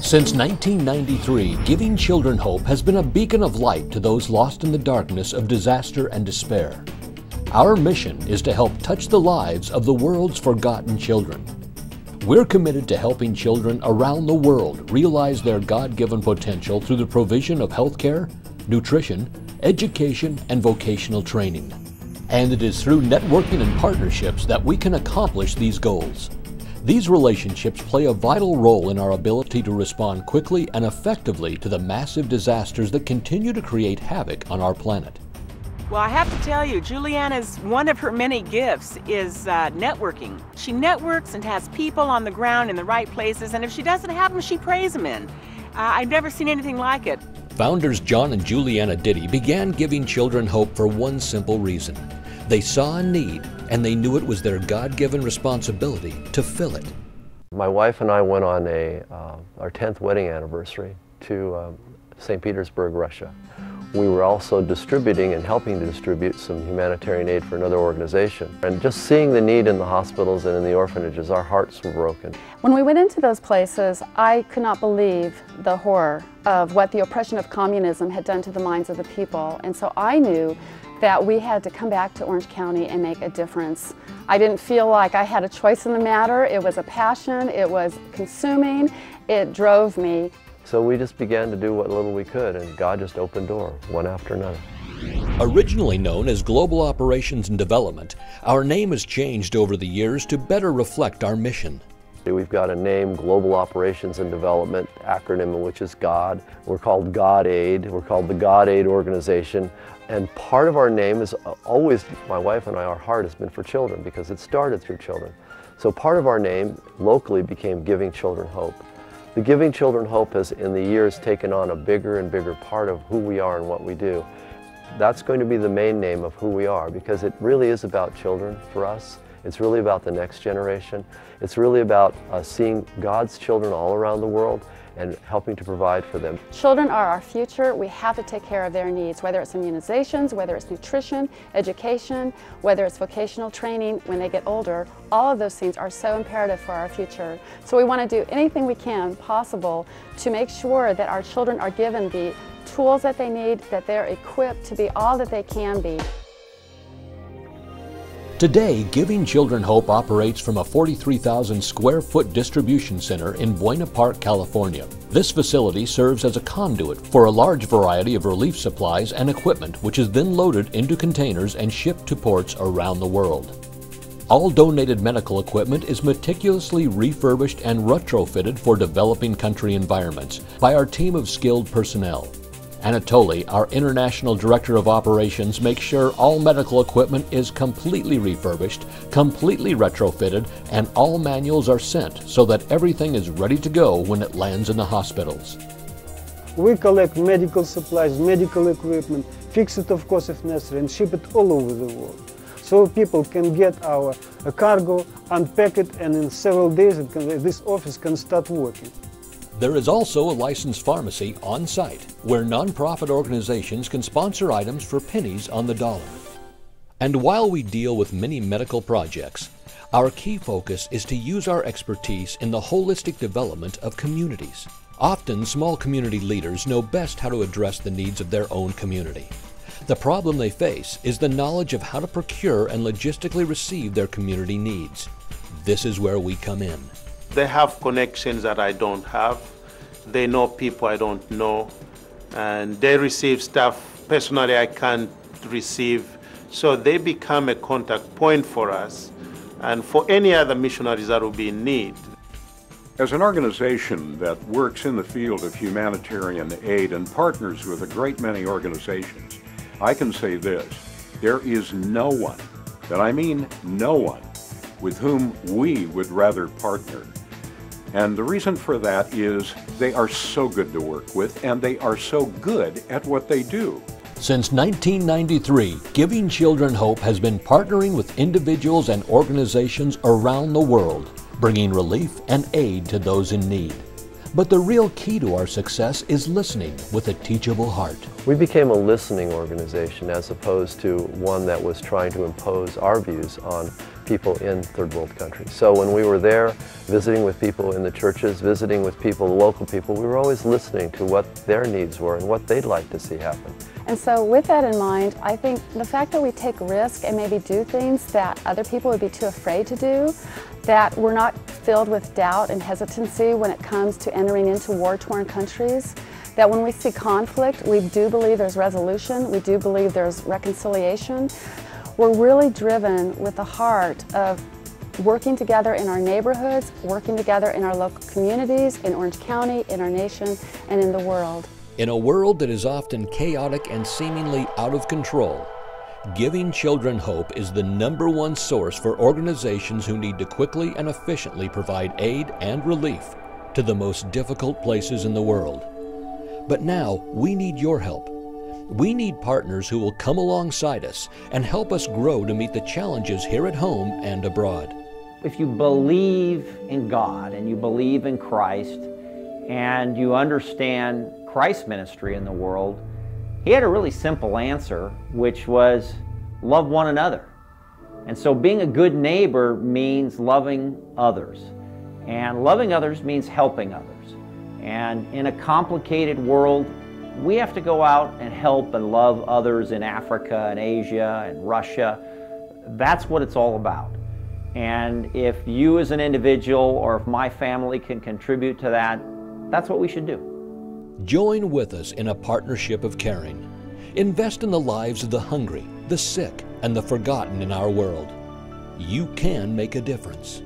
Since 1993, Giving Children Hope has been a beacon of light to those lost in the darkness of disaster and despair. Our mission is to help touch the lives of the world's forgotten children. We're committed to helping children around the world realize their God-given potential through the provision of healthcare, nutrition, education, and vocational training. And it is through networking and partnerships that we can accomplish these goals. These relationships play a vital role in our ability to respond quickly and effectively to the massive disasters that continue to create havoc on our planet. Well, I have to tell you, Juliana's one of her many gifts is networking. She networks and has people on the ground in the right places, and if she doesn't have them, she prays them in. I've never seen anything like it. Founders John and Juliana Diddy began Giving Children Hope for one simple reason. They saw a need, and they knew it was their God-given responsibility to fill it. My wife and I went on our 10th wedding anniversary to St. Petersburg, Russia. We were also distributing and helping to distribute some humanitarian aid for another organization. And just seeing the need in the hospitals and in the orphanages, our hearts were broken. When we went into those places, I could not believe the horror of what the oppression of communism had done to the minds of the people. And so I knew that we had to come back to Orange County and make a difference. I didn't feel like I had a choice in the matter. It was a passion, it was consuming, it drove me. So we just began to do what little we could, and God just opened doors, one after another. Originally known as Global Operations and Development, our name has changed over the years to better reflect our mission. We've got a name, Global Operations and Development, acronym which is GOD. We're called God Aid. We're called the God Aid Organization. And part of our name is always, my wife and I, our heart has been for children because it started through children. So part of our name locally became Giving Children Hope. The Giving Children Hope has in the years taken on a bigger and bigger part of who we are and what we do. That's going to be the main name of who we are because it really is about children for us. It's really about the next generation. It's really about seeing God's children all around the world and helping to provide for them. Children are our future. We have to take care of their needs, whether it's immunizations, whether it's nutrition, education, whether it's vocational training when they get older. All of those things are so imperative for our future. So we want to do anything we can possible to make sure that our children are given the tools that they need, that they're equipped to be all that they can be. Today, Giving Children Hope operates from a 43,000 square foot distribution center in Buena Park, California. This facility serves as a conduit for a large variety of relief supplies and equipment, which is then loaded into containers and shipped to ports around the world. All donated medical equipment is meticulously refurbished and retrofitted for developing country environments by our team of skilled personnel. Anatoly, our International Director of Operations, makes sure all medical equipment is completely refurbished, completely retrofitted, and all manuals are sent so that everything is ready to go when it lands in the hospitals. We collect medical supplies, medical equipment, fix it of course if necessary, and ship it all over the world. So people can get our cargo, unpack it, and in several days this office can start working. There is also a licensed pharmacy on site where nonprofit organizations can sponsor items for pennies on the dollar. And while we deal with many medical projects, our key focus is to use our expertise in the holistic development of communities. Often, small community leaders know best how to address the needs of their own community. The problem they face is the knowledge of how to procure and logistically receive their community needs. This is where we come in. They have connections that I don't have. They know people I don't know. And they receive stuff personally I can't receive. So they become a contact point for us and for any other missionaries that will be in need. As an organization that works in the field of humanitarian aid and partners with a great many organizations, I can say this: there is no one, and I mean no one, with whom we would rather partner. And the reason for that is they are so good to work with and they are so good at what they do. Since 1993, Giving Children Hope has been partnering with individuals and organizations around the world, bringing relief and aid to those in need. But the real key to our success is listening with a teachable heart. We became a listening organization as opposed to one that was trying to impose our views on people in third world countries. So when we were there, visiting with people in the churches, visiting with people, the local people, we were always listening to what their needs were and what they'd like to see happen. And so with that in mind, I think the fact that we take risk and maybe do things that other people would be too afraid to do, that we're not filled with doubt and hesitancy when it comes to entering into war-torn countries, that when we see conflict, we do believe there's resolution, we do believe there's reconciliation. We're really driven with the heart of working together in our neighborhoods, working together in our local communities, in Orange County, in our nation, and in the world. In a world that is often chaotic and seemingly out of control, Giving Children Hope is the #1 source for organizations who need to quickly and efficiently provide aid and relief to the most difficult places in the world. But now we need your help. We need partners who will come alongside us and help us grow to meet the challenges here at home and abroad. If you believe in God and you believe in Christ and you understand Christ's ministry in the world, he had a really simple answer, which was love one another. And so being a good neighbor means loving others. And loving others means helping others. And in a complicated world, we have to go out and help and love others in Africa and Asia and Russia. That's what it's all about. And if you as an individual or if my family can contribute to that, that's what we should do. Join with us in a partnership of caring. Invest in the lives of the hungry, the sick, and the forgotten in our world. You can make a difference.